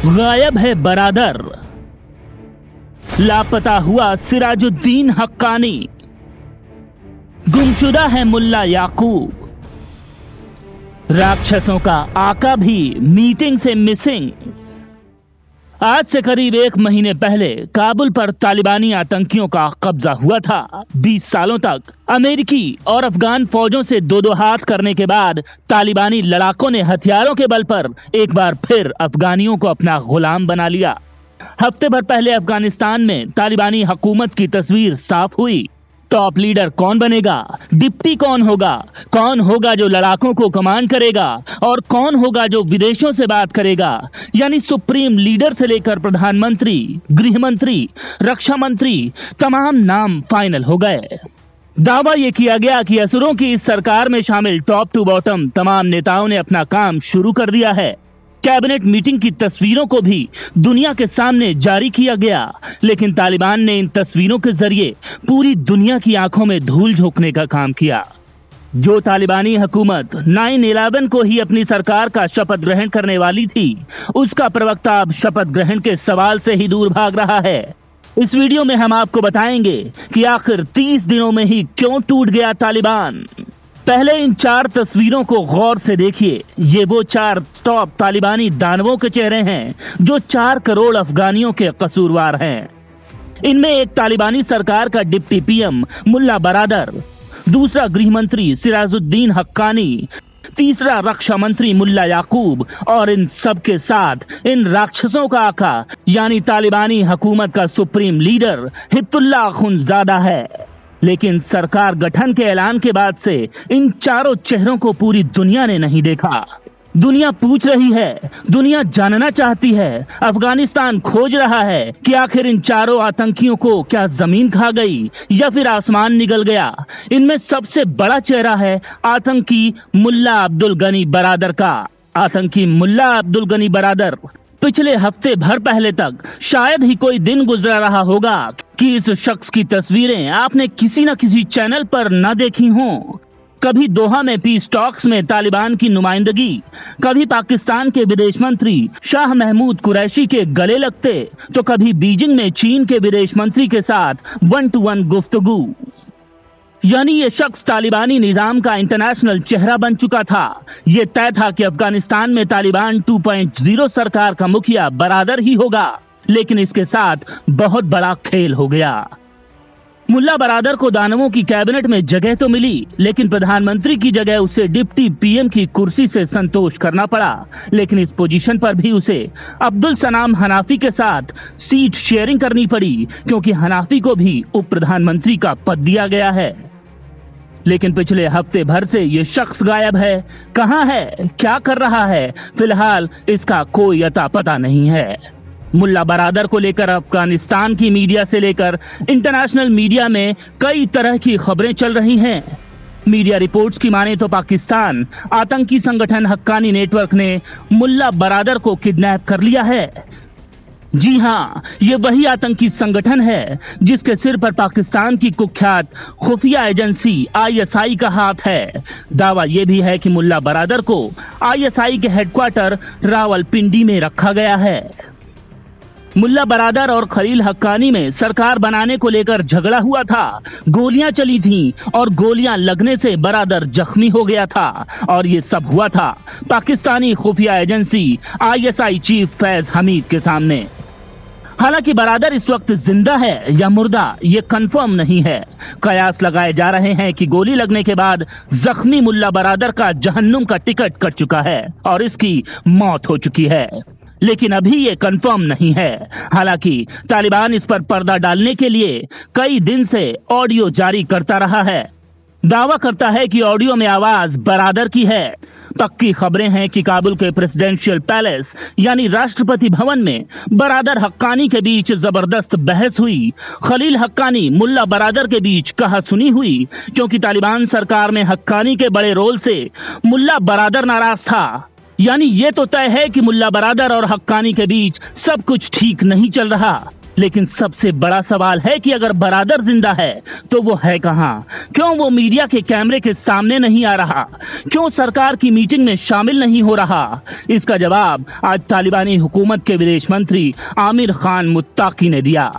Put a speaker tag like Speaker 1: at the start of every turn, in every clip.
Speaker 1: गायब है बरादर, लापता हुआ सिराजुद्दीन हक्कानी, गुमशुदा है मुल्ला याकूब, राक्षसों का आका भी मीटिंग से मिसिंग। आज से करीब 1 महीने पहले काबुल पर तालिबानी आतंकियों का कब्जा हुआ था। 20 सालों तक अमेरिकी और अफगान फौजों से दो हाथ करने के बाद तालिबानी लड़ाकों ने हथियारों के बल पर एक बार फिर अफगानियों को अपना गुलाम बना लिया। हफ्ते भर पहले अफगानिस्तान में तालिबानी हुकूमत की तस्वीर साफ हुई। टॉप लीडर कौन बनेगा, डिप्टी कौन होगा जो लड़ाकों को कमांड करेगा और कौन होगा जो विदेशों से बात करेगा, यानी सुप्रीम लीडर से लेकर प्रधानमंत्री, गृह मंत्री, रक्षा मंत्री, तमाम नाम फाइनल हो गए। दावा यह किया गया कि असुरों की इस सरकार में शामिल टॉप टू बॉटम तमाम नेताओं ने अपना काम शुरू कर दिया है। कैबिनेट मीटिंग की तस्वीरों को भी दुनिया के सामने जारी किया गया, लेकिन तालिबान ने इन तस्वीरों के जरिए पूरी दुनिया की आंखों में धूल झोंकने का काम किया। जो तालिबानी हुकूमत 9/11 को ही अपनी सरकार का शपथ ग्रहण करने वाली थी, उसका प्रवक्ता अब शपथ ग्रहण के सवाल से ही दूर भाग रहा है। इस वीडियो में हम आपको बताएंगे कि आखिर 30 दिनों में ही क्यों टूट गया तालिबान। पहले इन 4 तस्वीरों को गौर से देखिए। ये वो 4 टॉप तालिबानी दानवों के चेहरे हैं जो 4 करोड़ अफगानियों के कसूरवार हैं। इनमें एक तालिबानी सरकार का डिप्टी पीएम मुल्ला बरादर, दूसरा गृह मंत्री सिराजुद्दीन हक्कानी, तीसरा रक्षा मंत्री मुल्ला याकूब और इन सब के साथ इन राक्षसों का आका यानी तालिबानी हुकूमत का सुप्रीम लीडर हिब्बुल्लाह अखुंज़ादा है। लेकिन सरकार गठन के ऐलान के बाद से इन 4 चेहरों को पूरी दुनिया ने नहीं देखा। दुनिया पूछ रही है, दुनिया जानना चाहती है, अफगानिस्तान खोज रहा है कि आखिर इन 4 आतंकियों को क्या जमीन खा गई या फिर आसमान निगल गया। इनमें सबसे बड़ा चेहरा है आतंकी मुल्ला अब्दुल गनी बरादर का। आतंकी मुल्ला अब्दुल गनी बरादर पिछले हफ्ते भर पहले तक शायद ही कोई दिन गुजरा रहा होगा कि इस शख्स की तस्वीरें आपने किसी न किसी चैनल पर न देखी हों। कभी दोहा में पीस टॉक्स में तालिबान की नुमाइंदगी, कभी पाकिस्तान के विदेश मंत्री शाह महमूद कुरैशी के गले लगते, तो कभी बीजिंग में चीन के विदेश मंत्री के साथ 1-to-1 गुफ्तगू। यानी ये शख्स तालिबानी निजाम का इंटरनेशनल चेहरा बन चुका था। ये तय था कि अफगानिस्तान में तालिबान 2.0 सरकार का मुखिया बरादर ही होगा, लेकिन इसके साथ बहुत बड़ा खेल हो गया। मुल्ला बरादर को दानवों की कैबिनेट में जगह तो मिली, लेकिन प्रधानमंत्री की जगह उसे डिप्टी पीएम की कुर्सी से संतोष करना पड़ा। लेकिन इस पोजीशन पर भी उसे अब्दुल सनाम हनाफी के साथ सीट शेयरिंग करनी पड़ी, क्योंकि हनाफी को भी उप प्रधानमंत्री का पद दिया गया है। लेकिन पिछले हफ्ते भर से ये शख्स गायब है। कहां है, क्या कर रहा है, फिलहाल इसका कोई अता पता नहीं है। मुल्ला बरादर को लेकर अफगानिस्तान की मीडिया से लेकर इंटरनेशनल मीडिया में कई तरह की खबरें चल रही हैं। मीडिया रिपोर्ट्स की माने तो पाकिस्तान आतंकी संगठन हक्कानी नेटवर्क ने मुल्ला बरादर को किडनैप कर लिया है। जी हाँ, ये वही आतंकी संगठन है जिसके सिर पर पाकिस्तान की कुख्यात खुफिया एजेंसी ISI का हाथ है। दावा यह भी है कि मुल्ला बरादर को ISI के हेडक्वार्टर रावलपिंडी में रखा गया है। मुल्ला बरादर और खलील हक्कानी में सरकार बनाने को लेकर झगड़ा हुआ था, गोलियां चली थीं और गोलियां लगने से बरादर जख्मी हो गया था। और ये सब हुआ था पाकिस्तानी खुफिया agency ISI chief Faiz Hamid के सामने। हालांकि बरादर इस वक्त जिंदा है या मुर्दा ये कंफर्म नहीं है। कयास लगाए जा रहे हैं कि गोली लगने के बाद जख्मी मुल्ला बरादर का जहन्नुम का टिकट कट चुका है और इसकी मौत हो चुकी है, लेकिन अभी ये कंफर्म नहीं है। हालांकि तालिबान इस पर पर्दा डालने के लिए कई दिन से ऑडियो जारी करता रहा है। दावा करता है कि ऑडियो में आवाज बरादर की है। पक्की खबरें हैं कि काबुल के प्रेसिडेंशियल पैलेस यानी राष्ट्रपति भवन में बरादर हक्कानी के बीच जबरदस्त बहस हुई। खलील हक्कानी मुल्ला बरादर के बीच कहासुनी हुई, क्योंकि तालिबान सरकार में हक्कानी के बड़े रोल से मुल्ला बरादर नाराज था। यानी ये तो तय है कि मुल्ला बरादर और हक्कानी के बीच सब कुछ ठीक नहीं चल रहा। लेकिन सबसे बड़ा सवाल है कि अगर बरादर जिंदा है तो वो है कहां? क्यों वो मीडिया के कैमरे के सामने नहीं आ रहा? क्यों सरकार की मीटिंग में शामिल नहीं हो रहा? इसका जवाब आज तालिबानी हुकूमत के विदेश मंत्री आमिर खान मुत्ताकी ने दिया।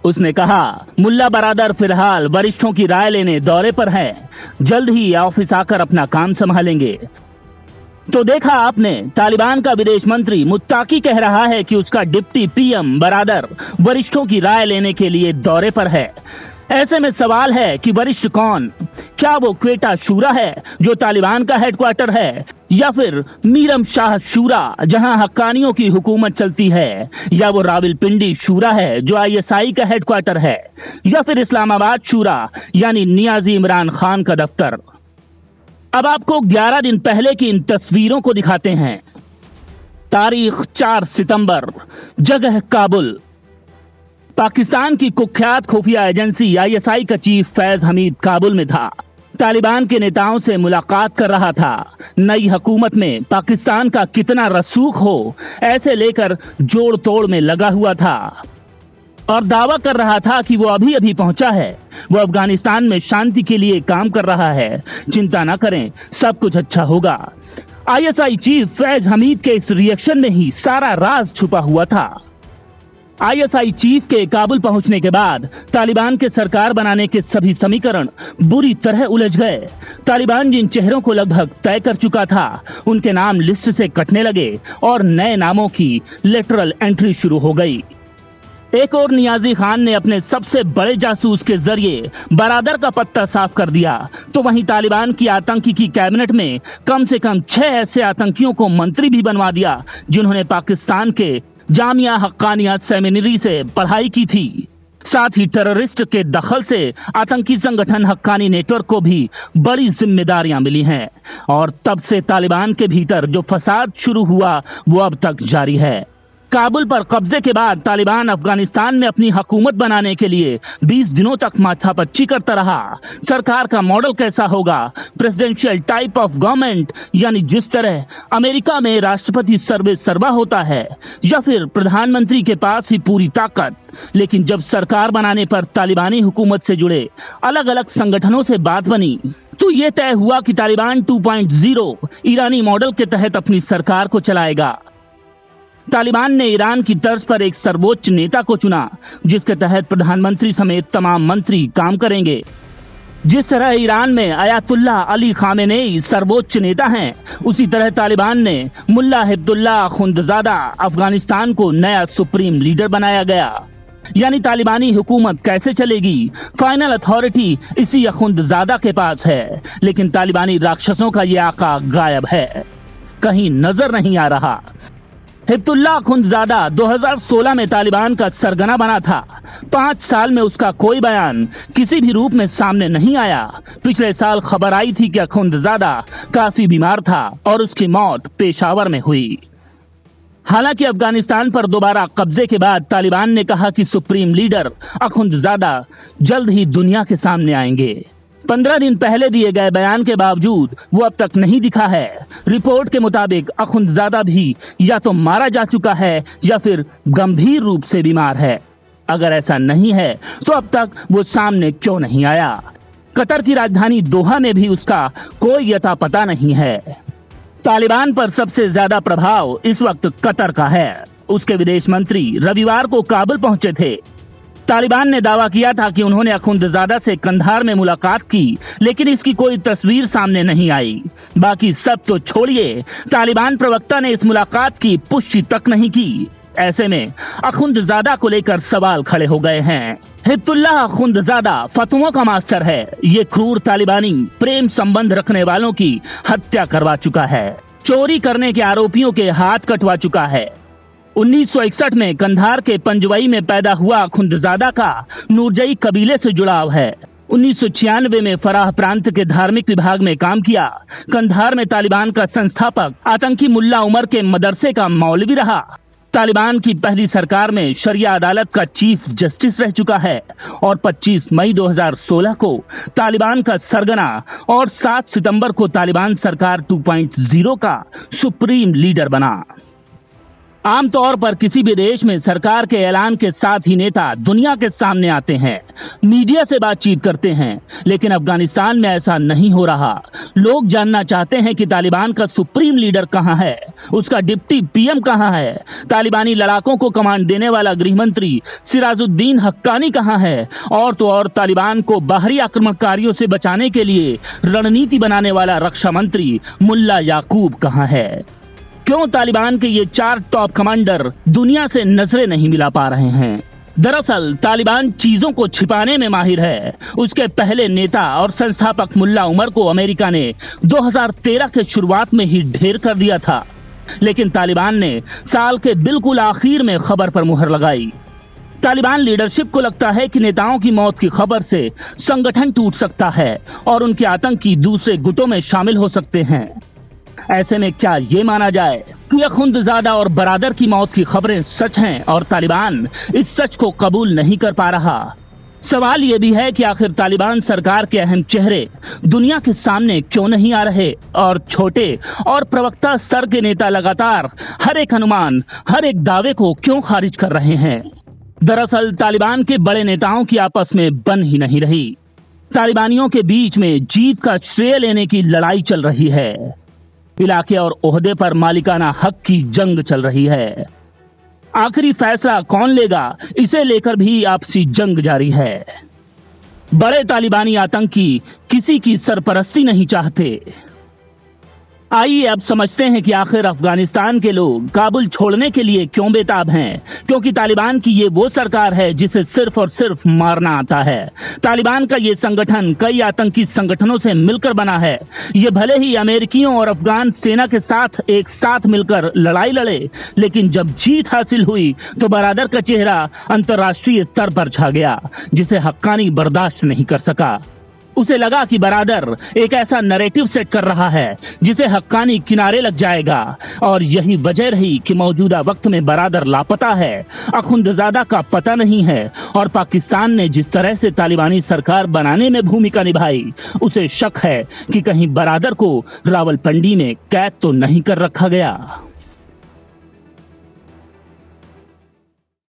Speaker 1: उसने कहा, मुल्ला बरादर फिलहाल वरिष्ठों की राय लेने दौरे पर है, जल्द ही ऑफिस आकर अपना काम संभालेंगे। तो देखा आपने, तालिबान का विदेश मंत्री मुत्ताकी कह रहा है कि उसका डिप्टी पीएम बरादर वरिष्ठों की राय लेने के लिए दौरे पर है। ऐसे में सवाल है कि वरिष्ठ कौन? क्या वो क्वेटा शूरा है जो तालिबान का हेडक्वार्टर है, या फिर मीरम शाह शूरा जहां हक्कानियों की हुकूमत चलती है, या वो रावलपिंडी शूरा है जो आईएसआई का हेडक्वार्टर है, या फिर इस्लामाबाद शूरा यानी नियाजी इमरान खान का दफ्तर। अब आपको 11 दिन पहले की इन तस्वीरों को दिखाते हैं। तारीख 4 सितंबर, जगह काबुल। पाकिस्तान की कुख्यात खुफिया एजेंसी आईएसआई का चीफ फैज हमीद काबुल में था। तालिबान के नेताओं से मुलाकात कर रहा था। नई हुकूमत में पाकिस्तान का कितना रसूख हो, ऐसे लेकर जोड़ तोड़ में लगा हुआ था और दावा कर रहा था कि वो अभी अभी पहुंचा है। वो अफगानिस्तान में शांति के लिए काम कर रहा है, चिंता ना करें, सब कुछ अच्छा होगा। आईएसआई चीफ फैज हमीद के इस रिएक्शन में ही सारा राज छुपा हुआ था। आईएसआई चीफ के काबुल पहुंचने के बाद तालिबान के सरकार बनाने के सभी समीकरण बुरी तरह उलझ गए। तालिबान जिन चेहरों को लगभग तय कर चुका था, उनके नाम लिस्ट से कटने लगे और नए नामों की लेटरल एंट्री शुरू हो गई। एक और नियाजी खान ने अपने सबसे बड़े जासूस के जरिए बरादर का पत्ता साफ कर दिया, तो वहीं तालिबान की आतंकी की कैबिनेट में कम से कम 6 ऐसे आतंकियों को मंत्री भी बनवा दिया जिन्होंने पाकिस्तान के जामिया हक्कानिया सेमिनरी से पढ़ाई की थी। साथ ही टेररिस्ट के दखल से आतंकी संगठन हक्कानी नेटवर्क को भी बड़ी जिम्मेदारियां मिली हैं और तब से तालिबान के भीतर जो फसाद शुरू हुआ वो अब तक जारी है। काबुल पर कब्जे के बाद तालिबान अफगानिस्तान में अपनी हुकूमत बनाने के लिए 20 दिनों तक माथापच्ची करता रहा। सरकार का मॉडल कैसा होगा, प्रेसिडेंशियल टाइप ऑफ गवर्नमेंट यानी जिस तरह अमेरिका में राष्ट्रपति सर्वे सर्वा होता है, या फिर प्रधानमंत्री के पास ही पूरी ताकत। लेकिन जब सरकार बनाने पर तालिबानी हुकूमत से जुड़े अलग अलग संगठनों से बात बनी तो ये तय हुआ कि तालिबान 2.0 ईरानी मॉडल के तहत अपनी सरकार को चलाएगा। तालिबान ने ईरान की तर्ज पर एक सर्वोच्च नेता को चुना जिसके तहत प्रधानमंत्री समेत तमाम मंत्री काम करेंगे। जिस तरह ईरान में अयातुल्ला अली खामेनेई सर्वोच्च नेता हैं, उसी तरह तालिबान ने मुल्ला हिब्दुल्लाह खुंदजादा अफगानिस्तान को नया सुप्रीम लीडर बनाया गया। यानी तालिबानी हुकूमत कैसे चलेगी, फाइनल अथॉरिटी इसी खुंदजादा के पास है। लेकिन तालिबानी राक्षसों का ये आका गायब है, कहीं नजर नहीं आ रहा। हिब्दुल्लाह खुंदजादा 2016 में तालिबान का सरगना बना था। 5 साल में उसका कोई बयान किसी भी रूप में सामने नहीं आया। पिछले साल खबर आई थी कि खुंदजादा काफी बीमार था और उसकी मौत पेशावर में हुई। हालांकि अफगानिस्तान पर दोबारा कब्जे के बाद तालिबान ने कहा कि सुप्रीम लीडर अखुंदजादा जल्द ही दुनिया के सामने आएंगे। 15 दिन पहले दिए गए बयान के बावजूद वो अब तक नहीं दिखा है। रिपोर्ट के मुताबिक अखुंदजादा भी या तो मारा जा चुका है या फिर गंभीर रूप से बीमार है। अगर ऐसा नहीं है तो अब तक वो सामने क्यों नहीं आया? कतर की राजधानी दोहा में भी उसका कोई यता पता नहीं है। तालिबान पर सबसे ज्यादा प्रभाव इस वक्त कतर का है। उसके विदेश मंत्री रविवार को काबुल पहुंचे थे। तालिबान ने दावा किया था कि उन्होंने अखुंदजादा से कंधार में मुलाकात की, लेकिन इसकी कोई तस्वीर सामने नहीं आई। बाकी सब तो छोड़िए, तालिबान प्रवक्ता ने इस मुलाकात की पुष्टि तक नहीं की। ऐसे में अखुंदजादा को लेकर सवाल खड़े हो गए हैं। हिब्दुल्लाह अखुंदजादा फतवों का मास्टर है। ये क्रूर तालिबानी प्रेम संबंध रखने वालों की हत्या करवा चुका है, चोरी करने के आरोपियों के हाथ कटवा चुका है। 1961 में कंधार के पंजवई में पैदा हुआ खुंदजादा का नूरजई कबीले से जुड़ाव है। 1996 में फराह प्रांत के धार्मिक विभाग में काम किया। कंधार में तालिबान का संस्थापक आतंकी मुल्ला उमर के मदरसे का मौलवी रहा। तालिबान की पहली सरकार में शरिया अदालत का चीफ जस्टिस रह चुका है और 25 मई 2016 को तालिबान का सरगना और 7 सितंबर को तालिबान सरकार 2.0 का सुप्रीम लीडर बना। आमतौर पर किसी भी देश में सरकार के ऐलान के साथ ही नेता दुनिया के सामने आते हैं, मीडिया से बातचीत करते हैं, लेकिन अफगानिस्तान में ऐसा नहीं हो रहा। लोग जानना चाहते हैं कि तालिबान का सुप्रीम लीडर कहां है, उसका डिप्टी पीएम कहां है, तालिबानी लड़ाकों को कमांड देने वाला गृहमंत्री सिराजुद्दीन हक्कानी कहां है, और तो और तालिबान को बाहरी आक्रमणकारियों से बचाने के लिए रणनीति बनाने वाला रक्षा मंत्री मुल्ला याकूब कहां है। क्यों तालिबान के ये 4 टॉप कमांडर दुनिया से नजरें नहीं मिला पा रहे हैं? दरअसल तालिबान चीजों को छिपाने में माहिर है। उसके पहले नेता और संस्थापक मुल्ला उमर को अमेरिका ने 2013 के शुरुआत में ही ढेर कर दिया था, लेकिन तालिबान ने साल के बिल्कुल आखिर में खबर पर मुहर लगाई। तालिबान लीडरशिप को लगता है कि नेताओं की मौत की खबर से संगठन टूट सकता है और उनके आतंकी दूसरे गुटों में शामिल हो सकते हैं। ऐसे में क्या ये माना जाए कि अखुंदजादा और बरादर की मौत की खबरें सच हैं और तालिबान इस सच को कबूल नहीं कर पा रहा? सवाल ये भी है कि आखिर तालिबान सरकार के अहम चेहरे दुनिया के सामने क्यों नहीं आ रहे और छोटे और प्रवक्ता स्तर के नेता लगातार हर एक अनुमान, हर एक दावे को क्यों खारिज कर रहे हैं? दरअसल तालिबान के बड़े नेताओं की आपस में बन ही नहीं रही। तालिबानियों के बीच में जीत का श्रेय लेने की लड़ाई चल रही है। इलाके और ओहदे पर मालिकाना हक की जंग चल रही है। आखिरी फैसला कौन लेगा, इसे लेकर भी आपसी जंग जारी है। बड़े तालिबानी आतंकी किसी की सरपरस्ती नहीं चाहते। आइए अब समझते हैं कि आखिर अफगानिस्तान के लोग काबुल छोड़ने के लिए क्यों बेताब हैं। क्योंकि तालिबान की ये वो सरकार है जिसे सिर्फ और सिर्फ मारना आता है। तालिबान का ये संगठन कई आतंकी संगठनों से मिलकर बना है। ये भले ही अमेरिकियों और अफगान सेना के साथ एक साथ मिलकर लड़ाई लड़े, लेकिन जब जीत हासिल हुई तो बरादर का चेहरा अंतर्राष्ट्रीय स्तर पर छा गया, जिसे हक्कानी बर्दाश्त नहीं कर सका। उसे लगा कि बरादर एक ऐसा नैरेटिव सेट कर रहा है जिसे हक्कानी किनारे लग जाएगा, और यही वजह रही कि मौजूदा वक्त में बरादर लापता है, अखुंदजादा का पता नहीं है, और पाकिस्तान ने जिस तरह से तालिबानी सरकार बनाने में भूमिका निभाई, उसे शक है कि कहीं बरादर को रावलपिंडी में कैद तो नहीं कर रखा गया।